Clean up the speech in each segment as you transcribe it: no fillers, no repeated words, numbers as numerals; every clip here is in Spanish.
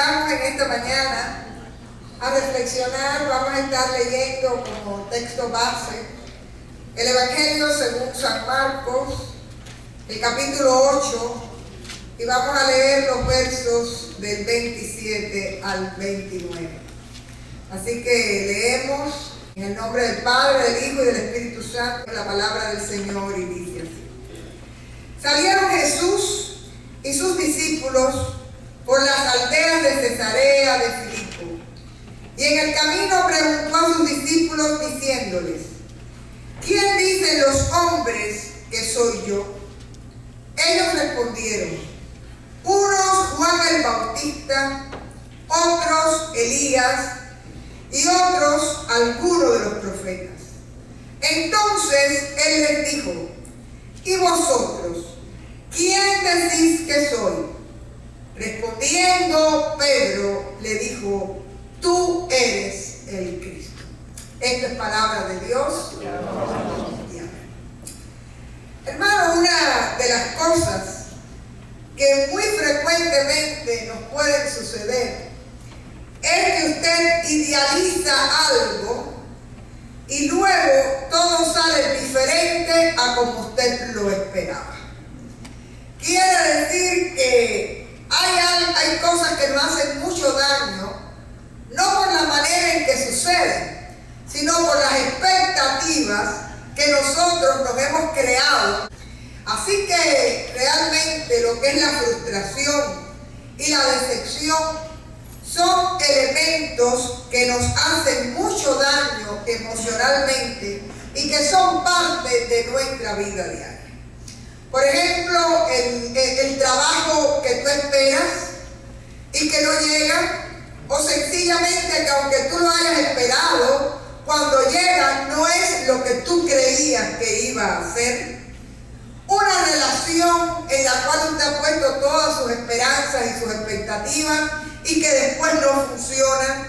invitamos en esta mañana a reflexionar. Vamos a estar leyendo como texto base el Evangelio según San Marcos, el capítulo 8, y vamos a leer los versos del 27 al 29. Así que leemos en el nombre del Padre, del Hijo y del Espíritu Santo la palabra del Señor, y dice así. Salieron Jesús y sus discípulos por las aldeas de Cesarea de Filipo, y en el camino preguntó a sus discípulos diciéndoles: ¿quién dicen los hombres que soy yo? Ellos respondieron: unos Juan el Bautista, otros Elías, y otros alguno de los profetas. Entonces él les dijo: ¿y vosotros? ¿Quién decís que soy? Respondiendo Pedro le dijo: tú eres el Cristo. Esta es palabra de Dios. Hermano, una de las cosas que muy frecuentemente nos pueden suceder es que usted idealiza algo y luego todo sale diferente a como usted lo esperaba. Quiere decir que hay cosas que nos hacen mucho daño, no por la manera en que suceden, sino por las expectativas que nosotros nos hemos creado. Así que realmente lo que es la frustración y la decepción son elementos que nos hacen mucho daño emocionalmente y que son parte de nuestra vida diaria. Por ejemplo, el trabajo que tú esperas y que no llega, o sencillamente que aunque tú lo hayas esperado, cuando llega no es lo que tú creías que iba a ser. Una relación en la cual usted ha puesto todas sus esperanzas y sus expectativas y que después no funciona.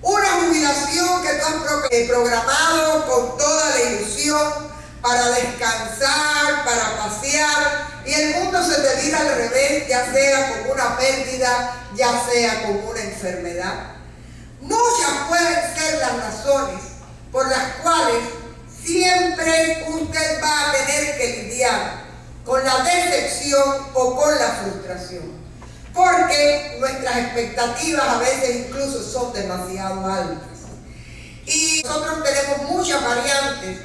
Una jubilación que tú has programado con toda la ilusión para descansar, para pasear, y el mundo se te vira al revés, ya sea con una pérdida, ya sea con una enfermedad. Muchas pueden ser las razones por las cuales siempre usted va a tener que lidiar con la decepción o con la frustración, porque nuestras expectativas a veces incluso son demasiado altas. Y nosotros tenemos muchas variantes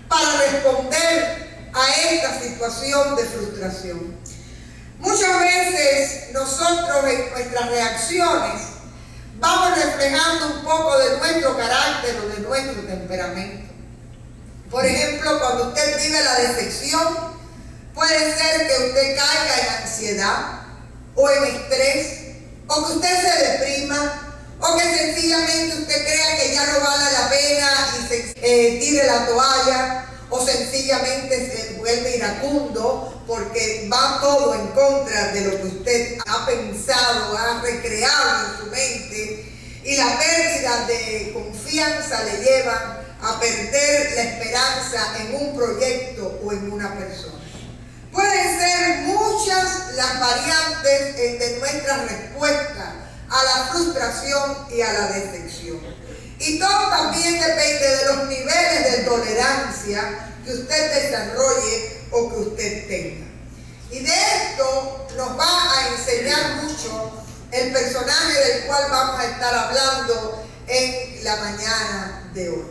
para responder a esta situación de frustración. Muchas veces nosotros en nuestras reacciones vamos reflejando un poco de nuestro carácter o de nuestro temperamento. Por ejemplo, cuando usted vive la decepción, puede ser que usted caiga en ansiedad o en estrés, o que usted se deprima, o que sencillamente usted crea que ya no vale la pena y se tire la toalla, o sencillamente se vuelve iracundo porque va todo en contra de lo que usted ha pensado, ha recreado en su mente, y la pérdida de confianza le lleva a perder la esperanza en un proyecto o en una persona. Pueden ser muchas las variantes de nuestra respuesta a la frustración y a la decepción. Y todo también depende de los niveles de tolerancia que usted desarrolle o que usted tenga. Y de esto nos va a enseñar mucho el personaje del cual vamos a estar hablando en la mañana de hoy.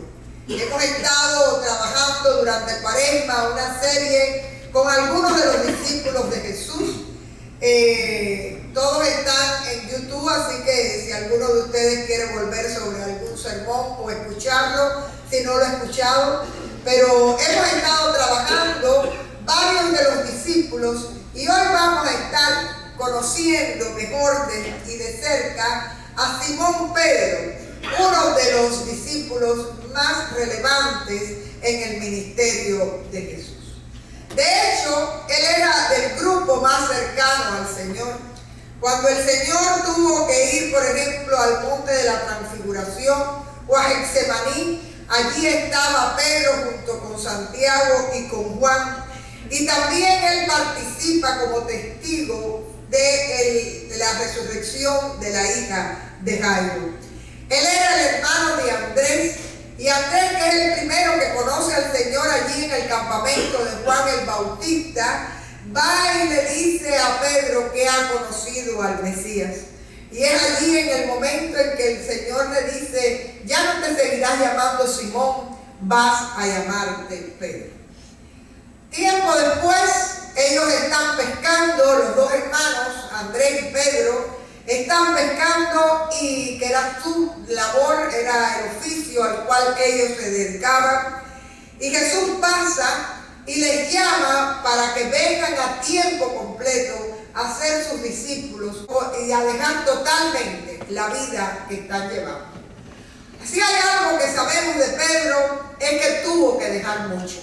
Hemos estado trabajando durante Cuaresma una serie con algunos de los discípulos de Jesús. Todos están en YouTube, así que si alguno de ustedes quiere volver sobre algún sermón o escucharlo, si no lo ha escuchado, pero hemos estado trabajando varios de los discípulos y hoy vamos a estar conociendo mejor y de cerca a Simón Pedro, uno de los discípulos más relevantes en el ministerio de Jesús. De hecho, él era del grupo más cercano al Señor. Cuando el Señor tuvo que ir, por ejemplo, al monte de la Transfiguración o a Getsemaní, allí estaba Pedro junto con Santiago y con Juan. Y también él participa como testigo de la resurrección de la hija de Jairo. Él era el hermano de Andrés, y Andrés, que es el primero que conoce al Señor allí en el campamento de Juan el Bautista, va y le dice a Pedro que ha conocido al Mesías. Y es allí en el momento en que el Señor le dice: ya no te seguirás llamando Simón, vas a llamarte Pedro. Tiempo después, ellos están pescando, los dos hermanos, Andrés y Pedro, están pescando, y que era su labor, era el oficio al cual ellos se dedicaban. Y Jesús pasa y les llama para que vengan a tiempo completo a ser sus discípulos y a dejar totalmente la vida que están llevando. Si hay algo que sabemos de Pedro, es que tuvo que dejar mucho,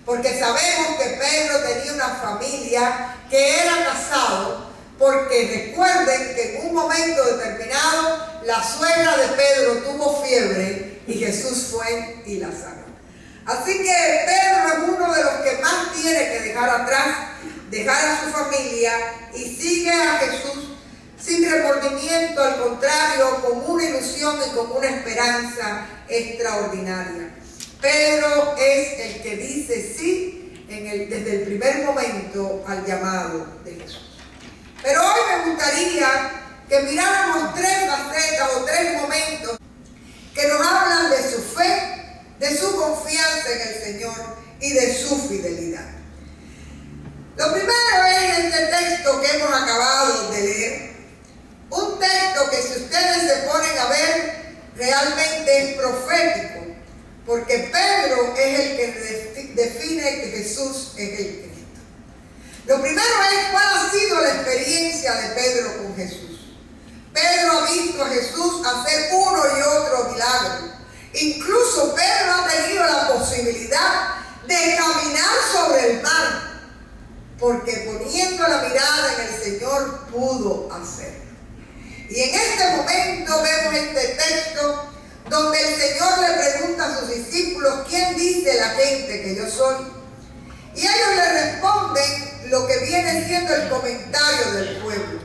porque sabemos que Pedro tenía una familia, que era casado, porque recuerden que en un momento determinado la suegra de Pedro tuvo fiebre y Jesús fue y la sanó. Así que Pedro es uno de los que más tiene que dejar atrás, dejar a su familia, y sigue a Jesús sin remordimiento, al contrario, con una ilusión y con una esperanza extraordinaria. Pedro es el que dice sí desde el primer momento al llamado de Jesús. Pero hoy me gustaría que miráramos tres facetas o tres momentos que nos hablan de su fe, de su confianza en el Señor y de su fidelidad. Lo primero es este texto que hemos acabado de leer, un texto que, si ustedes se ponen a ver, realmente es profético, porque Pedro es el que define que Jesús es el Cristo. Lo primero es cuál ha sido la experiencia de Pedro con Jesús. Pedro ha visto a Jesús hacer uno y otro milagro. Incluso Pedro ha tenido la posibilidad de caminar sobre el mar, porque poniendo la mirada en el Señor pudo hacerlo. Y en este momento vemos este texto donde el Señor le pregunta a sus discípulos: ¿quién dice la gente que yo soy? Y ellos le responden lo que viene siendo el comentario del pueblo.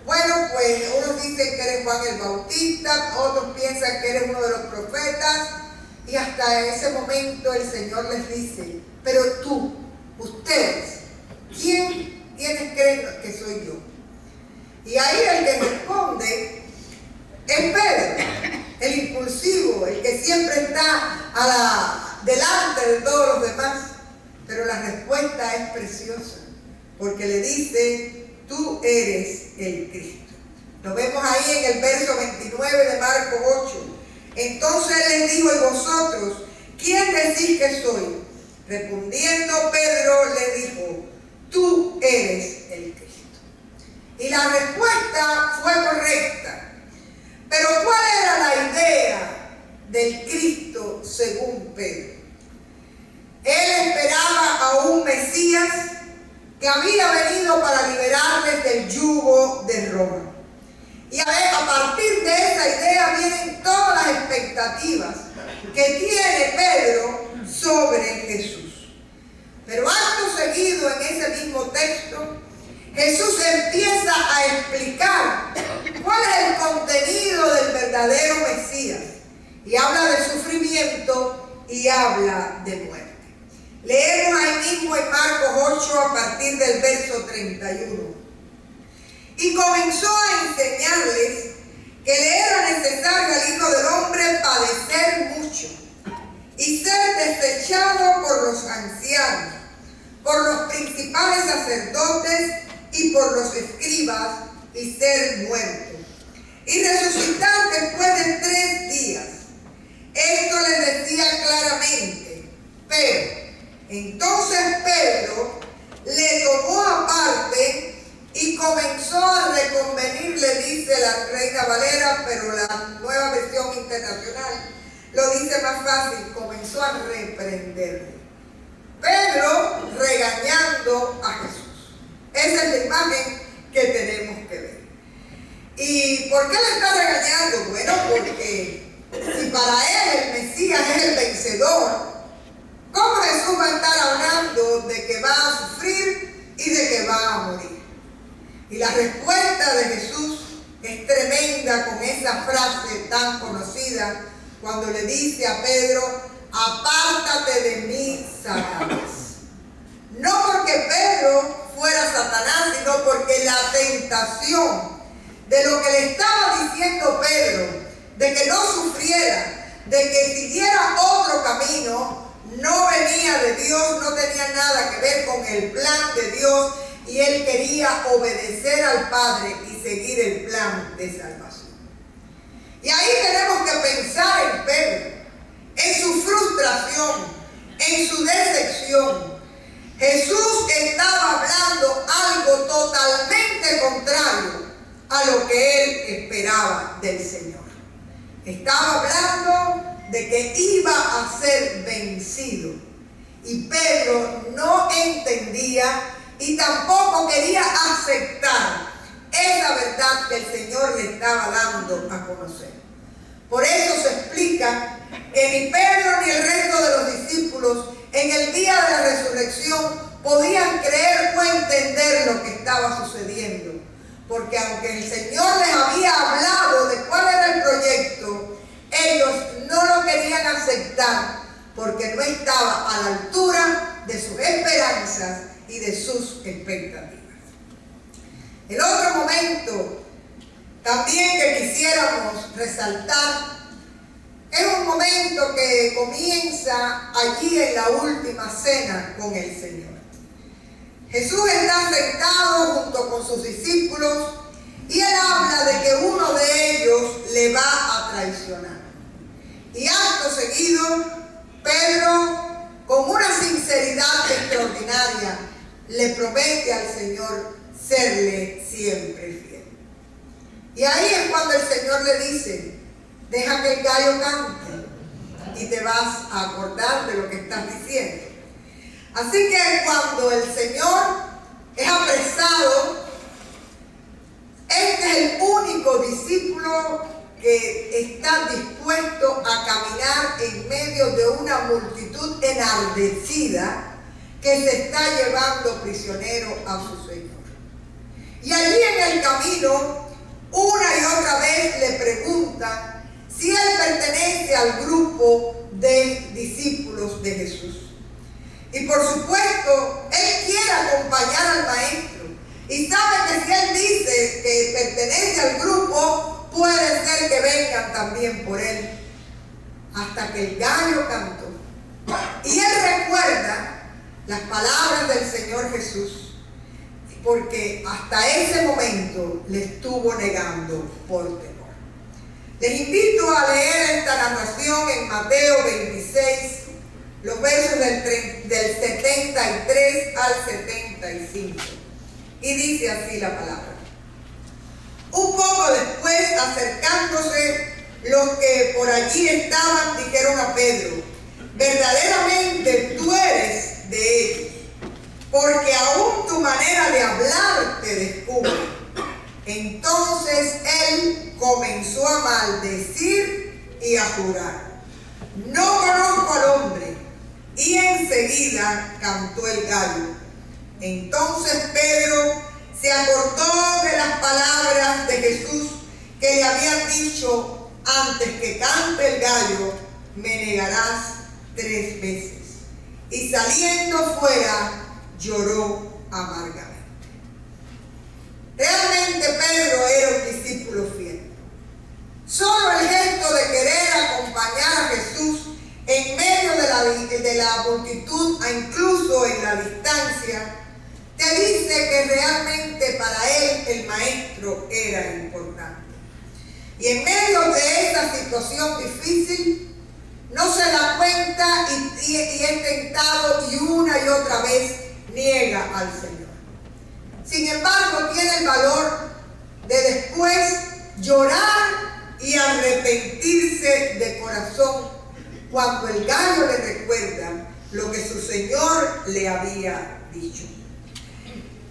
Bueno, pues unos dicen que eres Juan el Bautista, otros piensan que eres uno de los profetas, y hasta ese momento el Señor les dice: pero tú, ustedes, ¿quiénes creen que soy yo? Y ahí el que responde es Pedro, el impulsivo, el que siempre está delante de todos los demás. Pero la respuesta es preciosa, porque le dice: tú eres el Cristo. Lo vemos ahí en el verso 29 de Marcos 8. Entonces les dijo: ¿y vosotros quién decís que soy? Respondiendo Pedro le dijo: tú eres el Cristo. Y la respuesta fue correcta. Pero ¿cuál era la idea del Cristo según Pedro? Él esperaba a un Mesías que había venido para liberarles del yugo de Roma. Y a partir de esa idea vienen todas las expectativas que tiene Pedro sobre Jesús. Pero acto seguido, en ese mismo texto, Jesús empieza a explicar cuál es el contenido del verdadero Mesías. Y habla de sufrimiento y habla de muerte. Leemos ahí mismo en Marcos 8 a partir del verso 31. Y comenzó a enseñarles que le era necesario al Hijo del Hombre padecer mucho y ser desechado por los ancianos, por los principales sacerdotes y por los escribas, y ser muerto y resucitar después de 3 días. Esto les decía claramente. Pero entonces Pedro le tomó aparte y comenzó a reconvenirle, dice la Reina Valera, pero la Nueva Versión Internacional lo dice más fácil: comenzó a reprenderle. Pedro regañando a Jesús. Esa es la imagen que tenemos que ver. ¿Y por qué le está regañando? Bueno, porque si para él el Mesías es el vencedor, ¿cómo Jesús va a estar hablando de que va a sufrir y de que va a morir? Y la respuesta de Jesús es tremenda con esa frase tan conocida cuando le dice a Pedro: apártate de mí, Satanás. No porque Pedro fuera Satanás, sino porque la tentación de lo que le estaba diciendo Pedro, de que no sufriera, de que siguiera otro camino, no venía de Dios, no tenía nada que ver con el plan de Dios, y él quería obedecer al Padre y seguir el plan de salvación. Y ahí tenemos que pensar en Pedro, en su frustración, en su decepción. Jesús estaba hablando algo totalmente contrario a lo que él esperaba del Señor. Estaba hablando de que iba a ser vencido. Y Pedro no entendía y tampoco quería aceptar esa verdad que el Señor le estaba dando a conocer. Por eso se explica que ni Pedro ni el resto de los discípulos en el día de la resurrección podían creer o entender lo que estaba sucediendo. Porque aunque el Señor les había hablado de cuál era el proyecto, ellos no lo querían aceptar porque no estaba a la altura de sus esperanzas y de sus expectativas. El otro momento también que quisiéramos resaltar es un momento que comienza allí en la última cena con el Señor. Jesús está sentado junto con sus discípulos y él habla de que uno de ellos le va a traicionar. Y acto seguido, Pedro, con una sinceridad extraordinaria, le promete al Señor serle siempre fiel. Y ahí es cuando el Señor le dice: deja que el gallo cante y te vas a acordar de lo que estás diciendo. Así que cuando el Señor es apresado, este es el único discípulo que está dispuesto a caminar en medio de una multitud enardecida que se está llevando prisionero a su Señor. Y allí en el camino, una y otra vez le pregunta si él pertenece al grupo de discípulos de Jesús. Y por supuesto, él quiere acompañar al maestro. Y sabe que si él dice que pertenece al grupo, puede ser que vengan también por él. Hasta que el gallo cantó. Y él recuerda las palabras del Señor Jesús, porque hasta ese momento le estuvo negando por temor. Les invito a leer esta narración en Mateo 26, los versos del 73 al 75. Y dice así la palabra: un poco después, acercándose los que por allí estaban, dijeron a Pedro: verdaderamente tú eres de ellos, porque aún tu manera de hablar te descubre. Entonces él comenzó a maldecir y a jurar: no conozco al hombre. Y enseguida cantó el gallo. Entonces Pedro se acordó de las palabras de Jesús que le habían dicho: antes que cante el gallo, me negarás 3 veces. Y saliendo fuera, lloró amargamente. Realmente Pedro era un discípulo fiel. Solo el gesto de querer acompañar a Jesús en medio de la multitud, incluso en la distancia, te dice que realmente para él el maestro era importante. Y en medio de esa situación difícil, no se da cuenta y es tentado y una y otra vez niega al Señor. Sin embargo, tiene el valor de después llorar y arrepentirse de corazón cuando el gallo le recuerda lo que su Señor le había dicho.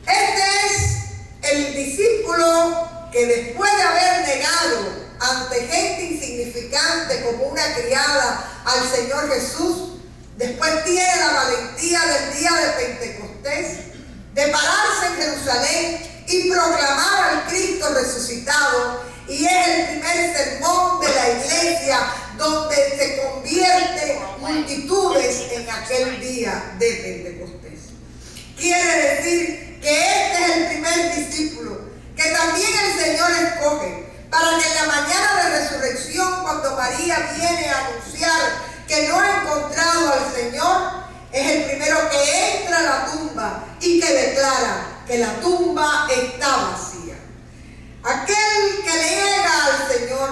Este es el discípulo que después de haber negado ante gente insignificante como una criada al Señor Jesús, después tiene la valentía del día de Pentecostés de pararse en Jerusalén y proclamar al Cristo resucitado, y es el primer sermón de la iglesia donde se convierte multitudes en aquel día de Pentecostés. Quiere decir que este es el primer discípulo que también el Señor escoge para que en la mañana de resurrección, cuando María viene a anunciar que no ha encontrado al Señor, es el primero que entra a la tumba y que declara que la tumba está vacía. Aquel que niega al Señor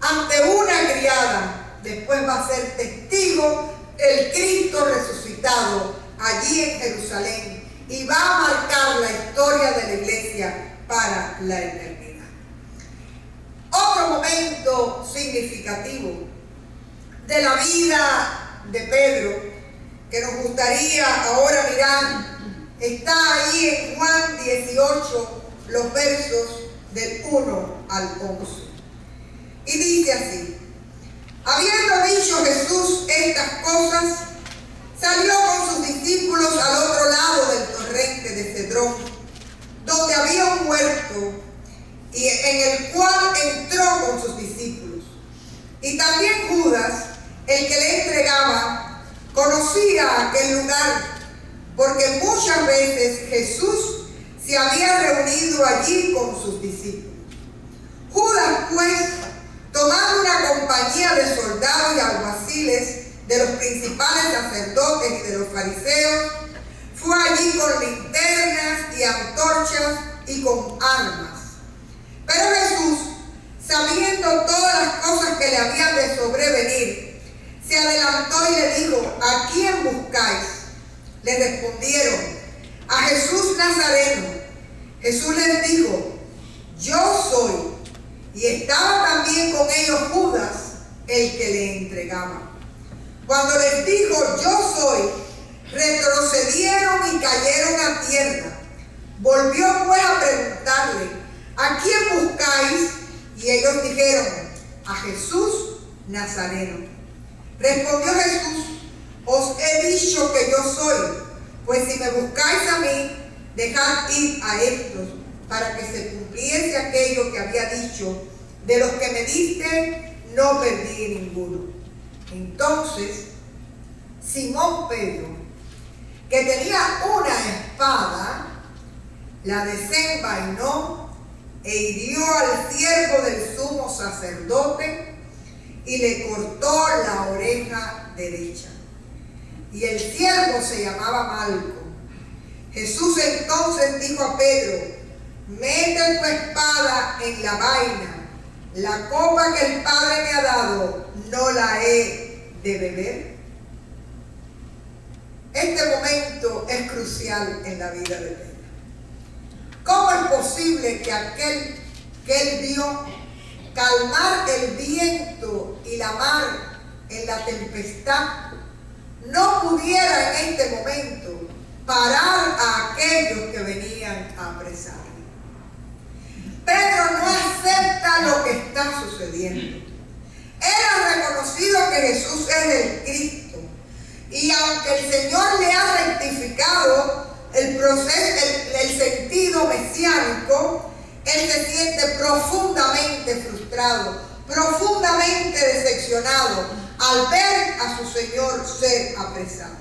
ante una criada, después va a ser testigo del Cristo resucitado allí en Jerusalén y va a marcar la historia de la iglesia para la eternidad. Otro momento significativo de la vida de Pedro que nos gustaría ahora mirar está ahí en Juan 18, los versos del 1 al 11. Y dice así: habiendo dicho Jesús estas cosas, salió con sus discípulos al otro lado del torrente de Cedrón, donde había un huerto, y en el cual entró con sus discípulos. Y también Judas, el que le entregaba, conocía aquel lugar, porque muchas veces Jesús se había reunido allí con sus discípulos. Judas, pues, tomando una compañía de soldados y alguaciles, de los principales sacerdotes y de los fariseos, fue allí con linternas y antorchas y con armas. Pero Jesús, sabiendo todas las cosas que le habían de sobrevenir, se adelantó y le dijo: ¿a quién buscáis? Le respondieron: a Jesús Nazareno. Jesús les dijo: yo soy. Y estaba también con ellos Judas, el que le entregaba. Cuando les dijo: yo soy, retrocedieron y cayeron a tierra. Volvió pues a preguntarle: ¿a quién buscáis? Y ellos dijeron: a Jesús Nazareno. Respondió Jesús: os he dicho que yo soy, pues si me buscáis a mí, dejad ir a estos, para que se cumpliese aquello que había dicho: de los que me diste, no perdí ninguno. Entonces Simón Pedro, que tenía una espada, la desenvainó e hirió al siervo del sumo sacerdote y le cortó la oreja derecha. Y el siervo se llamaba Malco. Jesús entonces dijo a Pedro: mete tu espada en la vaina. La copa que el Padre me ha dado, ¿no la he de beber? Este momento es crucial en la vida de Pedro. ¿Cómo es posible que aquel que él vio calmar el viento y la mar en la tempestad no pudiera en este momento parar a aquellos que venían a apresarle? Pedro no acepta lo que está sucediendo. Él ha reconocido que Jesús es el Cristo, y aunque el Señor le ha rectificado el proceso, el sentido mesiánico, él se siente profundamente frustrado, profundamente decepcionado al ver a su Señor ser apresado.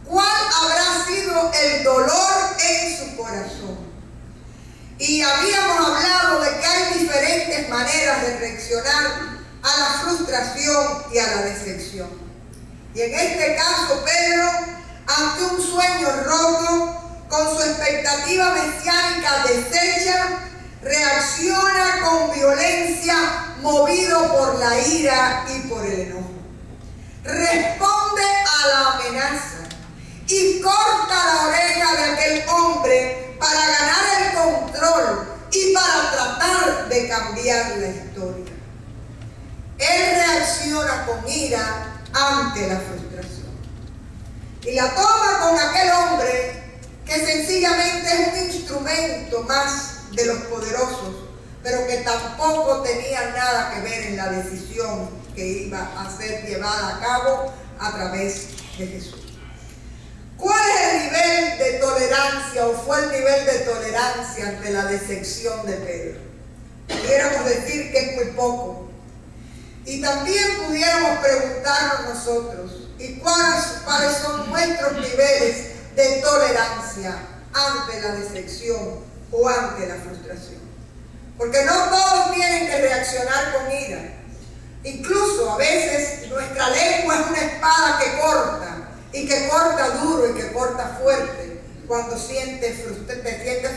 ¿Cuál habrá sido el dolor en su corazón? Y habíamos hablado de que hay diferentes maneras de reaccionar a la frustración y a la decepción. Y en este caso, Pedro, ante un sueño roto, con su expectativa mesiánica deshecha, reacciona con violencia, movido por la ira y por el enojo. Responde a la amenaza y corta la oreja de aquel hombre para ganar el control y para tratar de cambiar la historia. Él reacciona con ira ante la frustración y la toma con aquel hombre que sencillamente es un instrumento más de los poderosos, pero que tampoco tenía nada que ver en la decisión que iba a ser llevada a cabo a través de Jesús. ¿Cuál es el nivel nivel de tolerancia o fue el nivel de tolerancia ante la decepción de Pedro? Pudiéramos decir que es muy poco. Y también pudiéramos preguntarnos nosotros, ¿y cuáles son nuestros niveles de tolerancia ante la decepción o ante la frustración? Porque no todos tienen que reaccionar con ira. Incluso a veces nuestra lengua es una espada que corta, y que corta duro y que corta fuerte cuando te sientes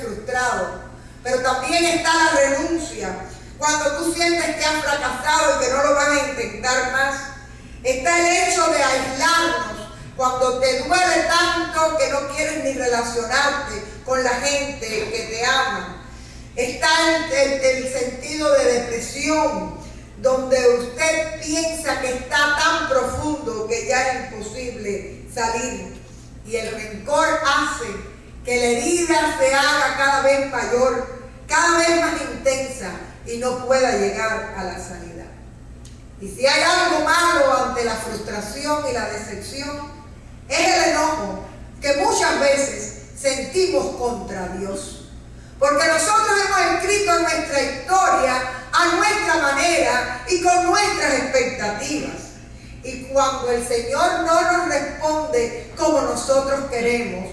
frustrado. Pero también está la renuncia, cuando tú sientes que has fracasado y que no lo vas a intentar más. Está el hecho de aislarnos, cuando te duele tanto que no quieres ni relacionarte con la gente que te ama. Está el sentido de depresión, donde usted piensa que está tan profundo que ya es imposible salir. Y el rencor hace que la herida se haga cada vez mayor, cada vez más intensa y no pueda llegar a la sanidad. Y si hay algo malo ante la frustración y la decepción, es el enojo que muchas veces sentimos contra Dios. Porque nosotros hemos escrito nuestra historia a nuestra manera y con nuestras expectativas. Y cuando el Señor no nos responde como nosotros queremos,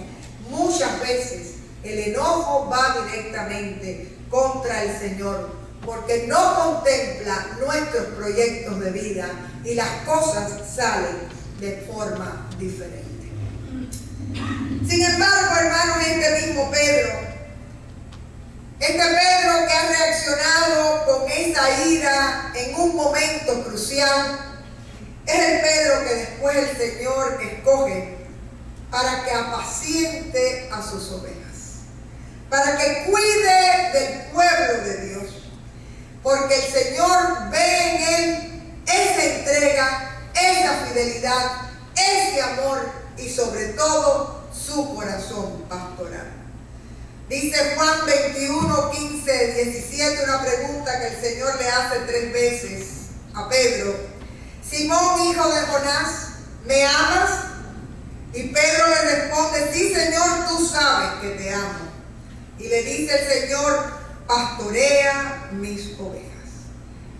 muchas veces el enojo va directamente contra el Señor, porque no contempla nuestros proyectos de vida y las cosas salen de forma diferente. Sin embargo, hermanos, este mismo Pedro, que ha reaccionado con esa ira en un momento crucial, es el Pedro que después el Señor escoge para que apaciente a sus ovejas, para que cuide del pueblo de Dios, porque el Señor ve en él esa entrega, esa fidelidad, ese amor y sobre todo su corazón pastoral. Dice Juan 21, 15, 17, una pregunta que el Señor le hace 3 veces a Pedro. Simón, hijo de Jonás, ¿me amas? Y Pedro le responde, sí, Señor, tú sabes que te amo. Y le dice el Señor, pastorea mis ovejas.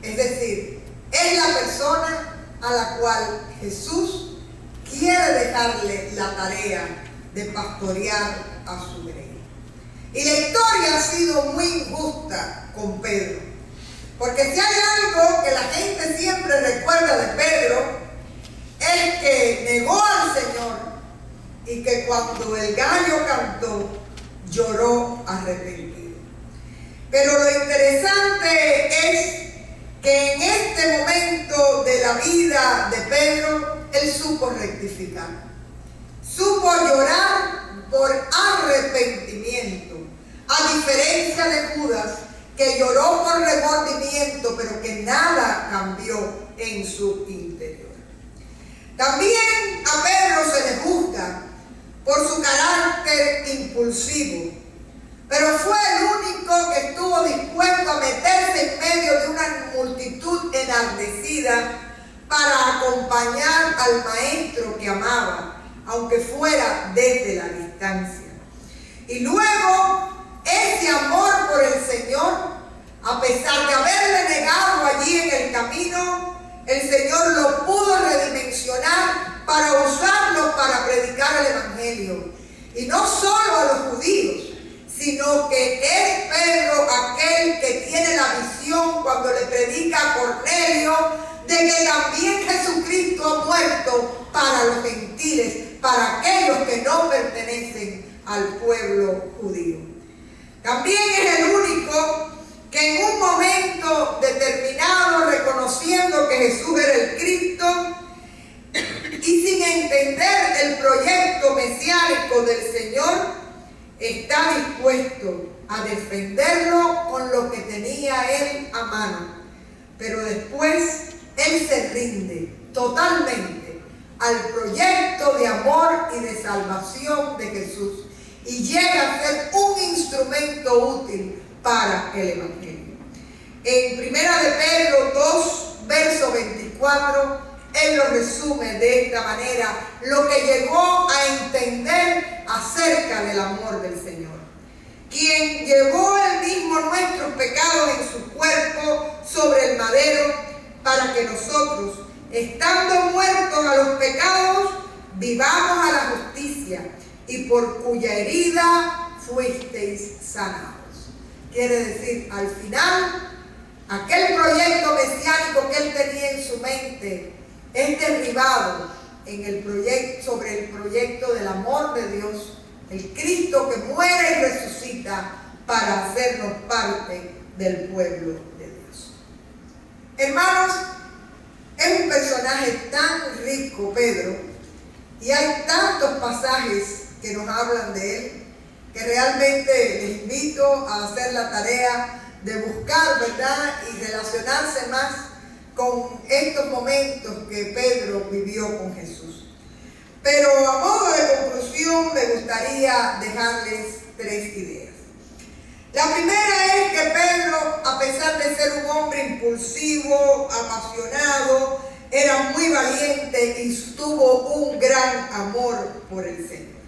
Es decir, es la persona a la cual Jesús quiere dejarle la tarea de pastorear a su grey. Y la historia ha sido muy injusta con Pedro, porque si hay algo que la gente siempre recuerda de Pedro, es que negó al Señor y que cuando el gallo cantó, lloró arrepentido. Pero lo interesante es que en este momento de la vida de Pedro, él supo rectificar, supo llorar por arrepentimiento, a diferencia de Judas, que lloró por remordimiento, pero que nada cambió en su interior. También a Pedro se le juzga por su carácter impulsivo, pero fue el único que estuvo dispuesto a meterse en medio de una multitud enardecida para acompañar al maestro que amaba, aunque fuera desde la distancia. Y luego, ese amor por el Señor, a pesar de haberle negado allí en el camino, el Señor lo pudo redimensionar para usarlo para predicar el Evangelio. Y no solo a los judíos, sino que es Pedro aquel que tiene la visión cuando le predica a Cornelio de que también Jesucristo ha muerto para los gentiles, para aquellos que no pertenecen al pueblo judío. También es el único que en un momento determinado, reconociendo que Jesús era el Cristo y sin entender el proyecto mesiánico del Señor, está dispuesto a defenderlo con lo que tenía él a mano. Pero después él se rinde totalmente al proyecto de amor y de salvación de Jesús y llega a ser un instrumento útil para el Evangelio. En 1 de Pedro 2, verso 24, él lo resume de esta manera: lo que llegó a entender acerca del amor del Señor, quien llevó él mismo nuestros pecados en su cuerpo sobre el madero, para que nosotros, estando muertos a los pecados, vivamos a la justicia, y por cuya herida fuisteis sanados. Quiere decir, al final, aquel proyecto mesiánico que él tenía en su mente es derribado en el proyecto, sobre el proyecto del amor de Dios, el Cristo que muere y resucita para hacernos parte del pueblo de Dios. Hermanos, es un personaje tan rico, Pedro, y hay tantos pasajes que nos hablan de él, que realmente les invito a hacer la tarea de buscar, ¿verdad?, y relacionarse más con estos momentos que Pedro vivió con Jesús. Pero a modo de conclusión me gustaría dejarles 3 ideas. La primera es que Pedro, a pesar de ser un hombre impulsivo, apasionado, era muy valiente y tuvo un gran amor por el Señor.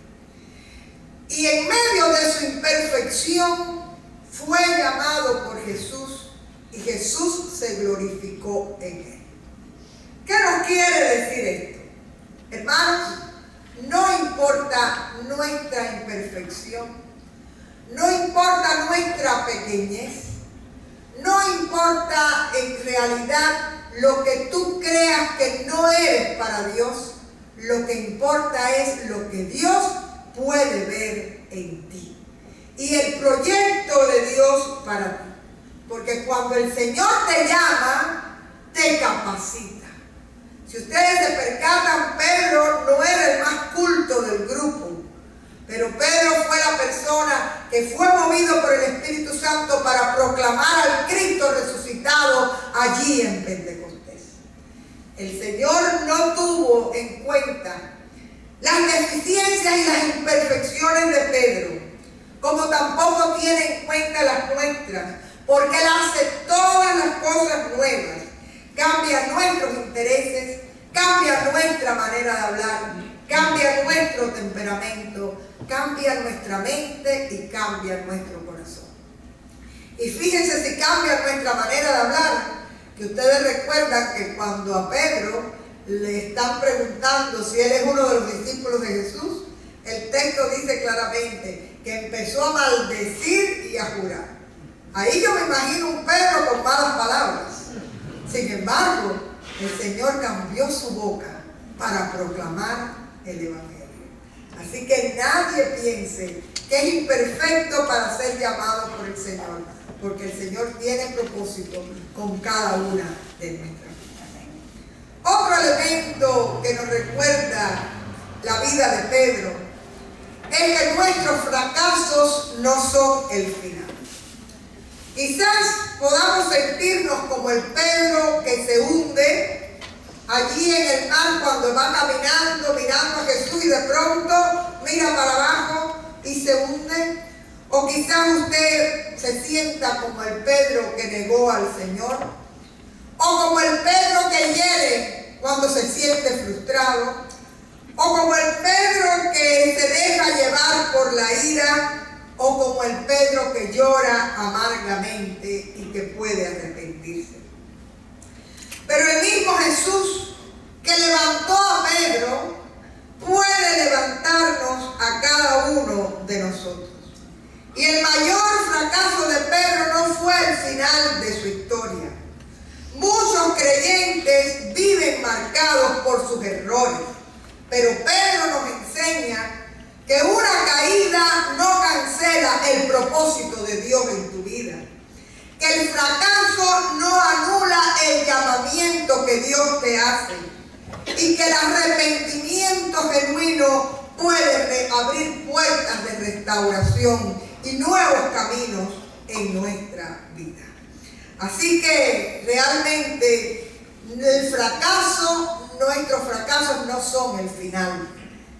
Y en medio de su imperfección fue llamado por Jesús y Jesús se glorificó en él. ¿Qué nos quiere decir esto? Hermanos, no importa nuestra imperfección, no importa nuestra pequeñez, no importa en realidad lo que tú creas que no eres para Dios, lo que importa es lo que Dios puede ver en ti y el proyecto de Dios para ti. Porque cuando el Señor te llama, te capacita. Si ustedes se percatan, Pedro no era el más culto del grupo, pero Pedro fue la persona que fue movido por el Espíritu Santo para proclamar al Cristo resucitado allí en Pentecostés. El Señor no tuvo en cuenta las deficiencias y las imperfecciones de Pedro, como tampoco tiene en cuenta las nuestras, porque Él hace todas las cosas nuevas, cambia nuestros intereses, cambia nuestra manera de hablar, cambia nuestro temperamento, cambia nuestra mente y cambia nuestro corazón. Y fíjense si cambia nuestra manera de hablar, que ustedes recuerdan que cuando a Pedro le están preguntando si él es uno de los discípulos de Jesús, el texto dice claramente que empezó a maldecir y a jurar. Ahí yo me imagino un Pedro con malas palabras. Sin embargo, el Señor cambió su boca para proclamar el Evangelio. Así que nadie piense que es imperfecto para ser llamado por el Señor, porque el Señor tiene propósito con cada una de nuestras vidas. Otro elemento que nos recuerda la vida de Pedro es que nuestros fracasos no son el final. Quizás podamos sentirnos como el Pedro que se hunde allí en el mar cuando va caminando, mirando a Jesús y de pronto mira para abajo y se hunde. O quizás usted se sienta como el Pedro que negó al Señor, o como el Pedro que hiere cuando se siente frustrado, o como el Pedro que se deja llevar por la ira, o como el Pedro que llora amargamente y que puede arrepentirse. Pero el mismo Jesús que levantó a Pedro puede levantarnos a cada uno de nosotros. Y el mayor fracaso de Pedro no fue el final de su historia. Muchos creyentes viven marcados por sus errores, pero Pedro nos enseña que una caída no cancela el propósito de Dios en tu vida, que el fracaso no anula el llamamiento que Dios te hace y que el arrepentimiento genuino puede abrir puertas de restauración y nuevos caminos en nuestra vida. Así que realmente nuestros fracasos no son el final.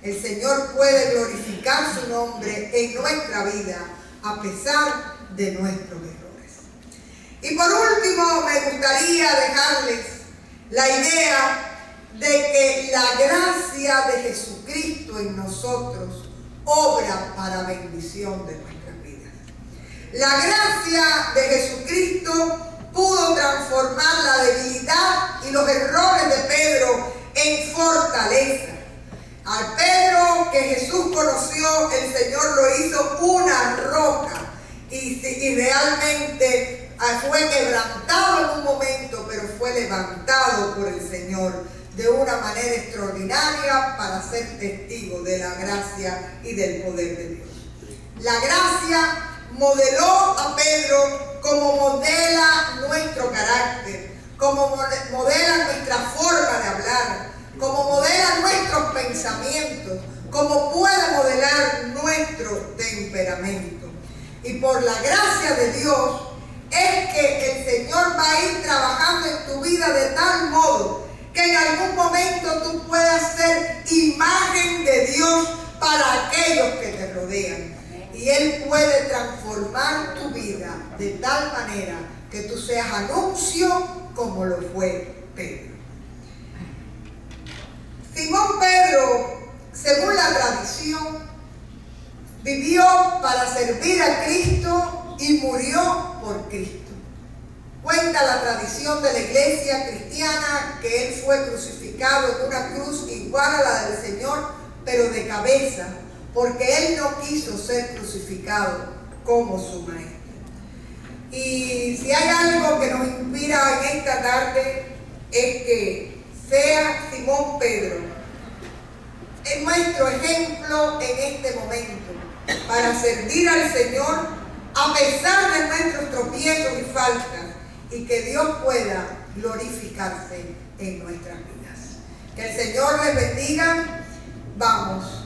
El Señor puede glorificar su nombre en nuestra vida a pesar de nuestros errores. Y por último, me gustaría dejarles la idea de que la gracia de Jesucristo en nosotros obra para bendición de nuestras vidas. La gracia de Jesucristo pudo transformar la debilidad y los errores de Pedro en fortaleza. Al Pedro que Jesús conoció, el Señor lo hizo una roca y realmente fue quebrantado en un momento, pero fue levantado por el Señor de una manera extraordinaria para ser testigo de la gracia y del poder de Dios. La gracia modeló a Pedro como modela nuestro carácter, como modela nuestra forma de hablar, como modela nuestros pensamientos, como puede modelar nuestro temperamento. Y por la gracia de Dios es que el Señor va a ir trabajando en tu vida de tal modo que en algún momento tú puedas ser imagen de Dios para aquellos que te rodean. Y Él puede transformar tu vida de tal manera que tú seas anuncio como lo fue Pedro. Simón Pedro, según la tradición, vivió para servir a Cristo y murió por Cristo. Cuenta la tradición de la iglesia cristiana que Él fue crucificado en una cruz igual a la del Señor, pero de cabeza, porque Él no quiso ser crucificado como su maestro. Y si hay algo que nos inspira en esta tarde, es que sea Simón Pedro nuestro ejemplo en este momento para servir al Señor a pesar de nuestros tropiezos y faltas, y que Dios pueda glorificarse en nuestras vidas. Que el Señor les bendiga. Vamos